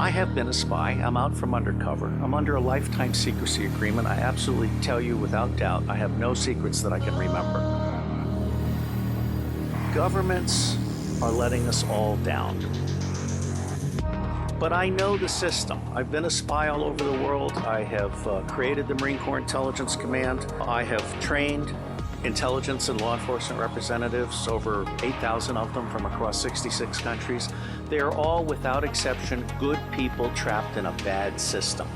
I have been a spy. I'm out from undercover. I'm under a lifetime secrecy agreement. I absolutely tell you without doubt, I have no secrets that I can remember. Governments are letting us all down. But I know the system. I've been a spy all over the world. I have created the Marine Corps Intelligence Command. I have trained intelligence and law enforcement representatives, over 8,000 of them from across 66 countries. They are all, without exception, good people trapped in a bad system.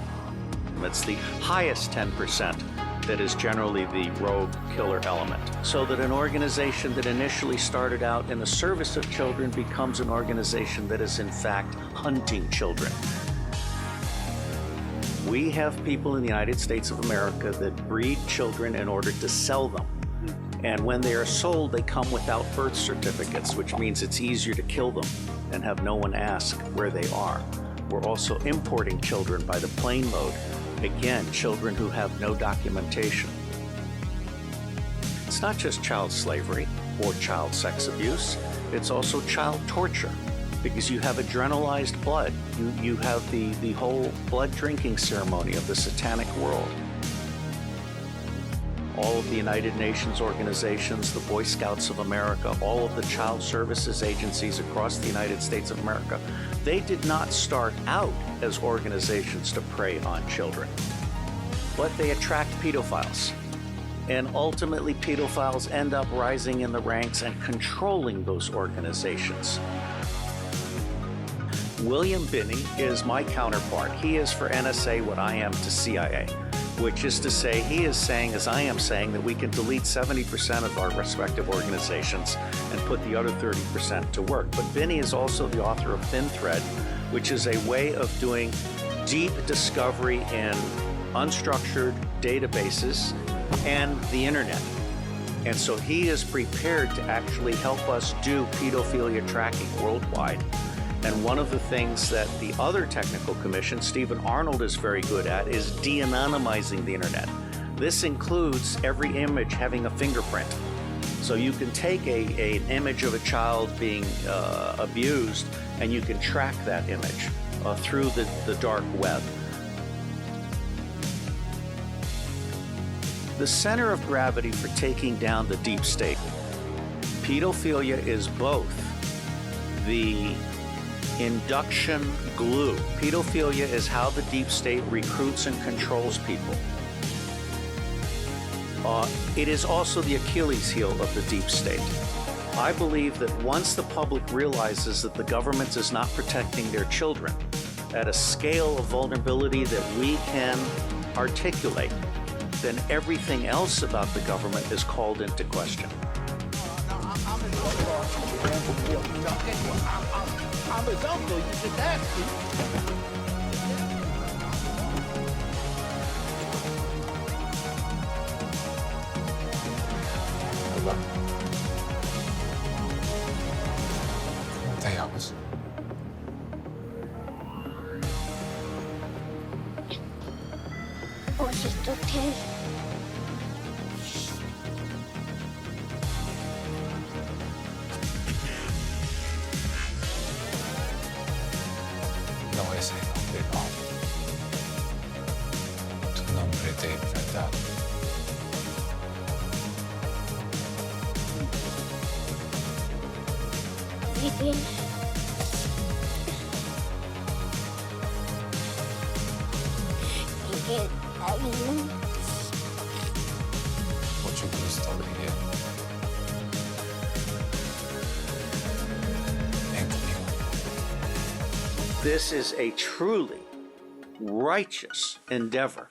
It's the highest 10% that is generally the rogue killer element. So that an organization that initially started out in the service of children becomes an organization that is in fact hunting children. We have people in the United States of America that breed children in order to sell them. And when they are sold, they come without birth certificates, which means it's easier to kill them and have no one ask where they are. We're also importing children by the plane load. Again, children who have no documentation. It's not just child slavery or child sex abuse, it's also child torture, because you have adrenalized blood. You have the whole blood drinking ceremony of the satanic world. All of the United Nations organizations, the Boy Scouts of America, all of the child services agencies across the United States of America, they did not start out as organizations to prey on children, but they attract pedophiles. And ultimately, pedophiles end up rising in the ranks and controlling those organizations. William Binney is my counterpart. He is for NSA what I am to CIA, which is to say, he is saying, as I am saying, that we can delete 70% of our respective organizations and put the other 30% to work. But Binney is also the author of Thin Thread, which is a way of doing deep discovery in unstructured databases and the internet. And so he is prepared to actually help us do pedophilia tracking worldwide. And one of the things that the other technical commission, Stephen Arnold, is very good at is de-anonymizing the internet. This includes every image having a fingerprint. So you can take an image of a child being abused, and you can track that image through the dark web. The center of gravity for taking down the deep state. Pedophilia is both the induction glue. Pedophilia is how the deep state recruits and controls people. It is also the Achilles heel of the deep state. I believe that once the public realizes that the government is not protecting their children at a scale of vulnerability that we can articulate, then everything else about the government is called into question. I'm his uncle, you just asked me. They ours. Was it okay? No es el nombre, no. Tu nombre de verdad. Vive. Vive ahí. Mucho gusto, Lidia. Ven conmigo. This is a truly righteous endeavor.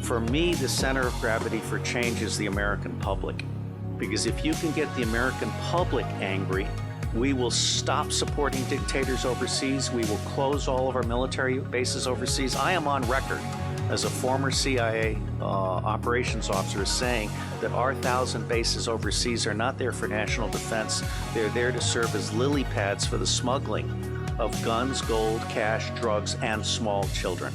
For me, the center of gravity for change is the American public. Because if you can get the American public angry, We will stop supporting dictators overseas. We will close all of our military bases overseas. I am on record as a former CIA operations officer saying that our 1,000 bases overseas are not there for national defense. They're there to serve as lily pads for the smuggling of guns, gold, cash, drugs, and small children.